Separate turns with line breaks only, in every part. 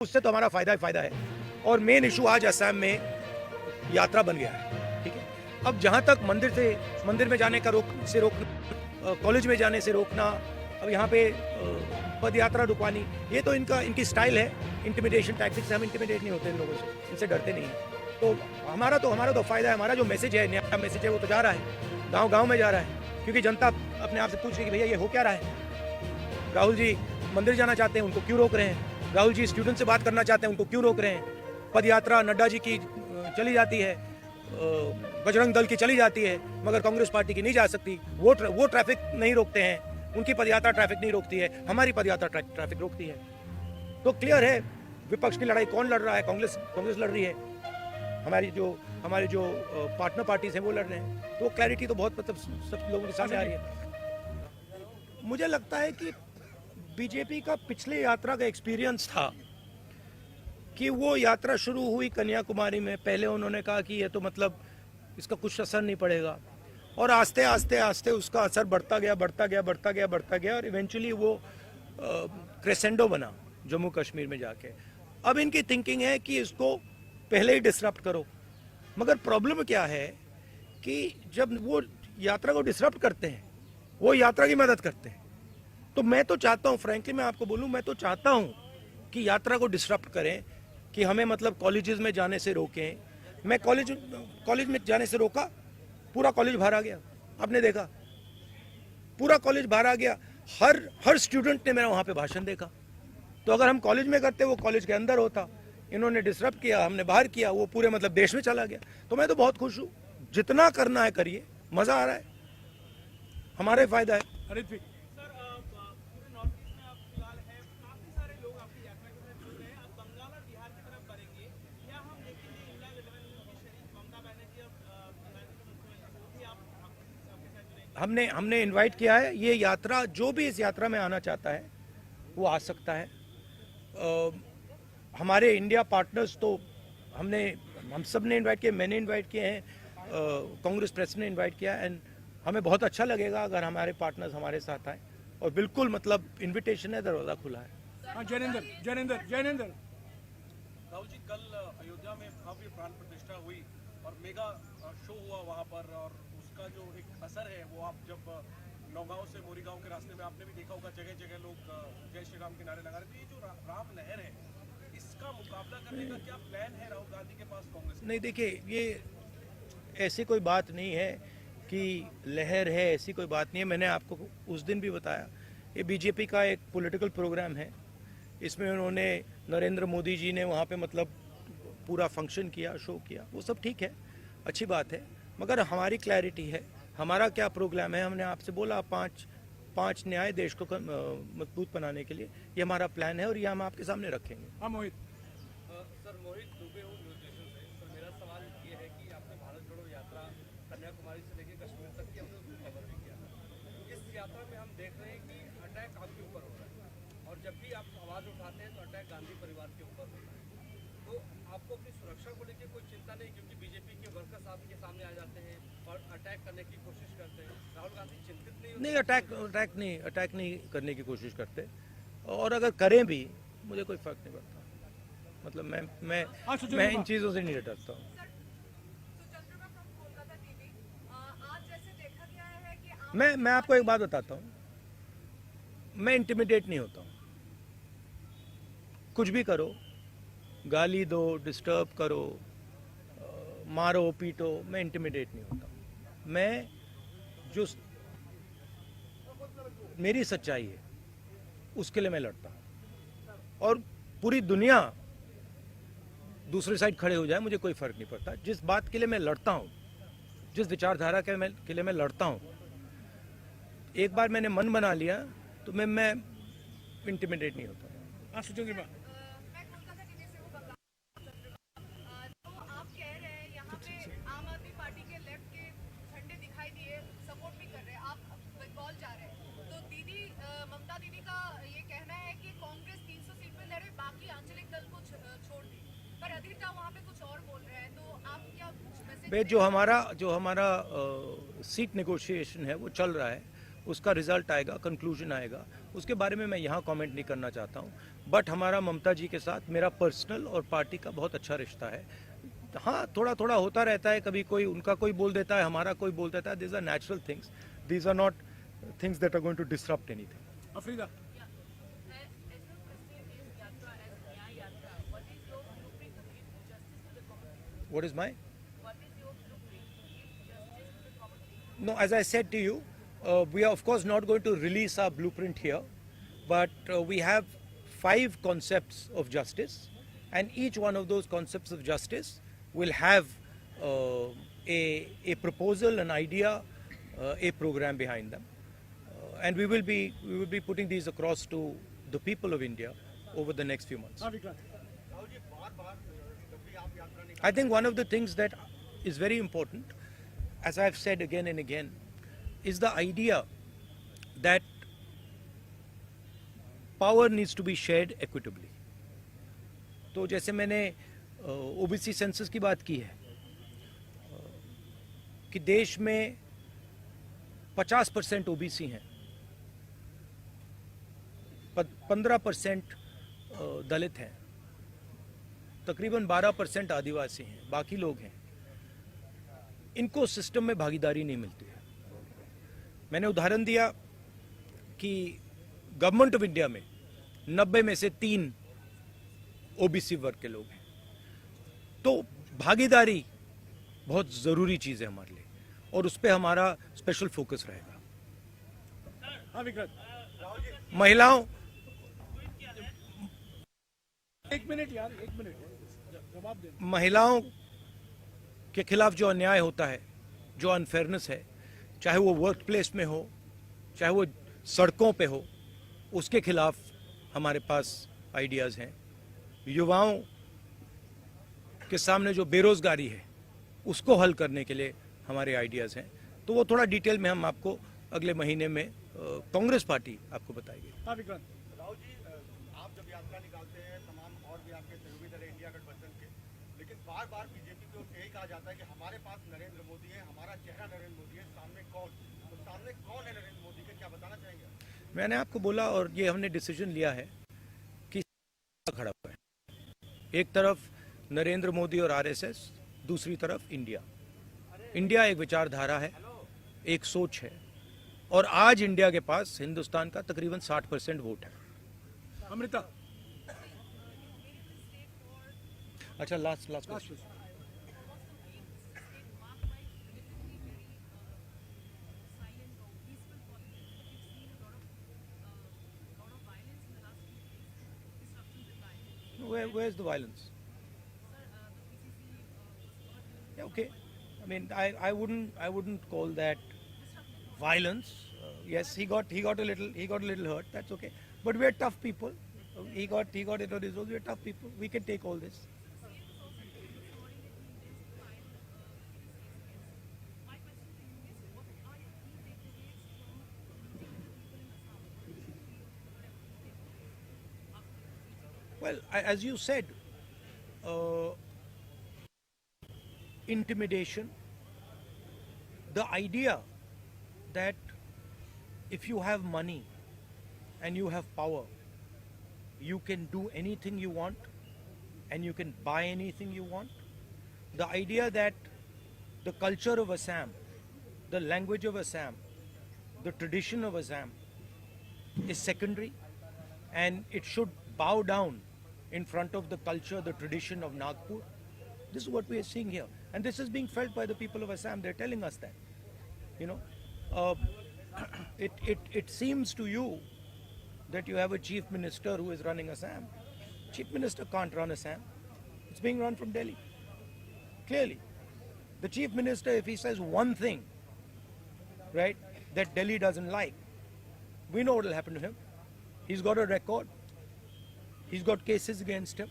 उससे तो हमारा फायदा ही फायदा है। और मेन इशू आज असम में यात्रा बन गया है, ठीक है। अब जहाँ तक मंदिर में जाने का रोकना, कॉलेज में जाने से रोकना, अब यहाँ पे पद यात्रा रुकवानी, ये तो इनकी स्टाइल है। इंटिमिडेशन टैक्टिक से हम इंटिमिडेट नहीं होते इन लोगों से, इनसे डरते नहीं हैं। तो हमारा तो फायदा है। हमारा जो मैसेज है, नया मैसेज है, वो तो जा रहा है, गाँव में जा रहा है, क्योंकि जनता अपने आप से पूछ रही है कि भैया ये हो क्या रहा है। राहुल जी मंदिर जाना चाहते हैं, उनको क्यों रोक रहे हैं? राहुल जी स्टूडेंट से बात करना चाहते हैं, उनको क्यों रोक रहे हैं? पद यात्रा नड्डा जी की चली जाती है, बजरंग दल की चली जाती है, मगर कांग्रेस पार्टी की नहीं जा सकती। वो ट्रैफिक नहीं रोकते हैं, उनकी पदयात्रा ट्रैफिक नहीं रोकती है, हमारी पदयात्रा ट्रैफिक रोकती है। तो क्लियर है विपक्ष की लड़ाई कौन लड़ रहा है। कांग्रेस लड़ रही है, हमारे जो पार्टनर पार्टीज हैं वो लड़ रहे हैं। तो क्लैरिटी तो बहुत मतलब सब लोगों के सामने आ रही है। मुझे लगता है कि बीजेपी का पिछले यात्रा का एक्सपीरियंस था कि वो यात्रा शुरू हुई कन्याकुमारी में, पहले उन्होंने कहा कि ये तो मतलब इसका कुछ असर नहीं पड़ेगा, और आस्ते आस्ते उसका असर बढ़ता गया और इवेंचुअली वो क्रेसेंडो बना जम्मू कश्मीर में जाके। अब इनकी थिंकिंग है कि इसको पहले ही डिसरप्ट करो, मगर प्रॉब्लम क्या है कि जब वो यात्रा को डिसरप्ट करते हैं, वो यात्रा की मदद करते हैं। तो मैं तो चाहता हूँ, फ्रैंकली मैं आपको बोलूँ, मैं तो चाहता हूँ कि यात्रा को डिसरप्ट करें, कि हमें मतलब कॉलेजेस में जाने से रोकें। मैं कॉलेज में जाने से रोका, पूरा कॉलेज बाहर आ गया, आपने देखा, पूरा कॉलेज बाहर आ गया। हर स्टूडेंट ने मेरा वहाँ पे भाषण देखा। तो अगर हम कॉलेज में करते, वो कॉलेज के अंदर होता। इन्होंने डिसरप्ट किया, हमने बाहर किया, वो पूरे मतलब देश में चला गया। तो मैं तो बहुत खुश हूँ, जितना करना है करिए, मजा आ रहा है, हमारे फायदा है। हमने इनवाइट किया है। ये यात्रा, जो भी इस यात्रा में आना चाहता है वो आ सकता है। हमारे इंडिया पार्टनर्स तो हम सब ने इनवाइट किए, मैंने इनवाइट किए हैं, कांग्रेस प्रेसिडेंट ने इनवाइट किया। एंड हमें बहुत अच्छा लगेगा अगर हमारे पार्टनर्स हमारे साथ आए, और बिल्कुल मतलब इनविटेशन है, दरवाजा खुला है।
जैनेंद्र राहुल जी, कल अयोध्या में भव्य प्राण प्रतिष्ठा हुई और मेगा शो हुआ वहां पर, और उसका जो एक असर है वो आप जब नौगांव से मोरीगांव के रास्ते में आपने भी देखा होगा, जगह जगह लोग जय श्री राम के नारे लगा रहे थे। ये जो राम लहर है, इसका मुकाबला करने का क्या प्लान है राहुल गांधी के पास, कांग्रेस?
नहीं, देखिए, ये ऐसी कोई बात नहीं है कि लहर है, ऐसी कोई बात नहीं है। मैंने आपको उस दिन भी बताया, ये बीजेपी का एक पॉलिटिकल प्रोग्राम है। इसमें उन्होंने, नरेंद्र मोदी जी ने वहाँ पे मतलब पूरा फंक्शन किया, शो किया, वो सब ठीक है, अच्छी बात है। मगर हमारी क्लैरिटी है, हमारा क्या प्रोग्राम है। हमने आपसे बोला पांच न्याय देश को मजबूत बनाने के लिए, ये हमारा प्लान है और ये हम आपके सामने रखेंगे।
हाँ मोहित।
सर, मोहित दुबे हूँ न्यूज नेशन से। सर, मेरा सवाल ये है कि आपने भारत जोड़ो यात्रा कन्याकुमारी से लेकर कश्मीर तक की हमने उसको कवर भी किया था। इस यात्रा में हम देख रहे हैं कि अटैक आपके ऊपर हो रहा है, और जब भी आप आवाज़ उठाते हैं तो अटैक गांधी परिवार के ऊपर होता है। तो आपको अपनी सुरक्षा को लेकर कोई चिंता नहीं, क्योंकि बीजेपी के वर्कर्स आपके सामने आ जाते हैं और अटैक करने की कोशिश करते हैं। राहुल गांधी चिंतित नहीं?
अटैक नहीं करने की कोशिश करते, और अगर करें भी मुझे कोई फर्क नहीं पड़ता। मतलब मैं इन चीज़ों से नहीं डरता हूँ। मैं आपको एक बात बताता हूँ, मैं इंटिमिडेट नहीं होता हूँ। कुछ भी करो, गाली दो, डिस्टर्ब करो, मारो पीटो, मैं इंटिमिडेट नहीं होता हूँ। मैं जो मेरी सच्चाई है उसके लिए मैं लड़ता हूँ, और पूरी दुनिया दूसरी साइड खड़े हो जाए, मुझे कोई फर्क नहीं पड़ता। जिस बात के लिए मैं लड़ता हूँ, जिस विचारधारा के लिए मैं लड़ता हूँ, एक बार मैंने मन बना लिया तो मैं इंटिमिडेट नहीं होता। जो हमारा सीट नेगोशिएशन है वो चल रहा है, उसका रिजल्ट आएगा, कंक्लूजन आएगा, उसके बारे में मैं यहाँ कमेंट नहीं करना चाहता हूँ। बट हमारा ममता जी के साथ मेरा पर्सनल और पार्टी का बहुत अच्छा रिश्ता है। हाँ, थोड़ा थोड़ा होता रहता है, कभी कोई उनका कोई बोल देता है, हमारा कोई बोल देता है। These are natural things, these are not things that are going to disrupt anything.
Afrida,
What is my? No, as I said to you, we are of course not going to release our blueprint here, but we have 5 concepts of justice, and each one of those concepts of justice will have a proposal, an idea, a program behind them, and we will be putting these across to the people of India over the next few months.
हाँ Vikrant,
I think one of the things that is very important, as I've said again and again, is the idea that power needs to be shared equitably. तो जैसे मैंने OBC census की बात की है कि देश में 50% ओबीसी हैं, 15% दलित हैं, तकरीबन 12% आदिवासी हैं, बाकी लोग हैं। इनको सिस्टम में भागीदारी नहीं मिलती है। मैंने उदाहरण दिया कि गवर्नमेंट ऑफ इंडिया में 90 में से 3 ओबीसी वर्ग के लोग हैं। तो भागीदारी बहुत ज़रूरी चीज़ है हमारे लिए, और उस पर हमारा स्पेशल फोकस रहेगा।
हाँ विक्रांत,
महिलाओं,
1 मिनट यार, 1 मिनट जवाब दे।
महिलाओं के खिलाफ जो अन्याय होता है, जो अनफेयरनेस है, चाहे वो वर्क प्लेस में हो, चाहे वो सड़कों पे हो, उसके खिलाफ हमारे पास आइडियाज़ हैं। युवाओं के सामने जो बेरोज़गारी है, उसको हल करने के लिए हमारे आइडियाज़ हैं। तो वो थोड़ा डिटेल में हम आपको अगले महीने में कांग्रेस पार्टी आपको बताएगी।
हाँ विक्रांत,
राहुल जी, आप जब यात्रा निकालते हैं तमाम और भी आपके सहयोगी दल हैं इंडिया गठबंधन के, लेकिन बार बार बीजेपी को यही कहा जाता है कि हमारे पास नरेंद्र मोदी है, हमारा चेहरा नरेंद्र मोदी है, सामने कौन? तो सामने कौन है नरेंद्र मोदी के, क्या बताना चाहेंगे?
मैंने आपको बोला, और ये हमने डिसीजन लिया है कि खड़ा हुआ है। एक तरफ नरेंद्र मोदी और आरएसएस, दूसरी तरफ इंडिया। इंडिया एक विचारधारा है, एक सोच है, और आज इंडिया के पास हिंदुस्तान का तकरीबन 60% वोट है।
अमृता,
अच्छा, last
last
question.
Question.
Where's the violence? Yeah, okay. I mean, I wouldn't call that violence. Yes, he got a little hurt. That's okay. But we're tough people. He got it on his own. We're tough people. We can take all this. Well, as you said, intimidation, the idea that if you have money and you have power, you can do anything you want and you can buy anything you want. The idea that the culture of Assam, the language of Assam, the tradition of Assam is secondary, and it should bow down in front of the culture, the tradition of Nagpur. This is what we are seeing here, and this is being felt by the people of Assam. They're telling us that, you know, it seems to you that you have a chief minister who is running Assam. Chief minister can't run Assam. It's being run from Delhi. Clearly, the chief minister, if he says one thing, right, that Delhi doesn't like, we know what will happen to him. He's got a record. He's got cases against him.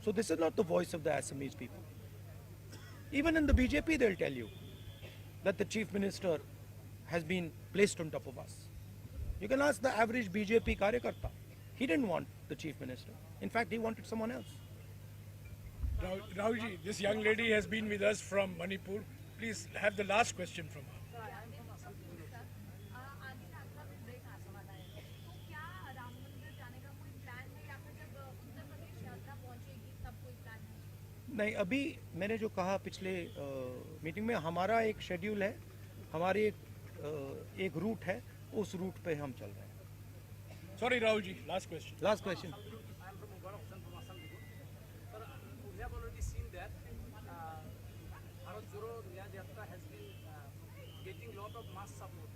So this is not the voice of the Assamese people. Even in the BJP, they'll tell you that the chief minister has been placed on top of us. You can ask the average BJP karyakarta. He didn't want the chief minister. In fact, he wanted someone else.
Rahul ji, this young lady has been with us from Manipur. Please have the last question from her.
नहीं, अभी मैंने जो कहा पिछले meeting में, हमारा एक schedule है, हमारी एक रूट है, उस रूट पे हम चल रहे हैं.
Sorry, Rahul ji, last question.
Last question.
I am from Mubarak Hussain from Assam. Sir, we have already seen that Bharat Jodo Nyaya Yatra has been getting lot of mass support,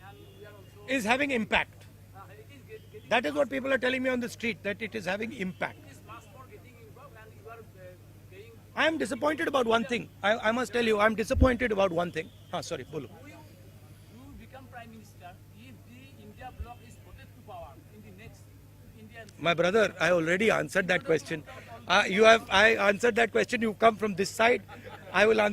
and we are also
Is having impact.
it is getting
That is what people are telling me on the street, that it is having impact.
this mass for getting involved, and you are paying.
I am disappointed about one thing. I must tell you, I am disappointed about one thing. Sorry, bolo.
You become prime minister if the India bloc is voted to power in the next Indian.
My brother, I already answered that question. I answered that question. You come from this side. I will answer.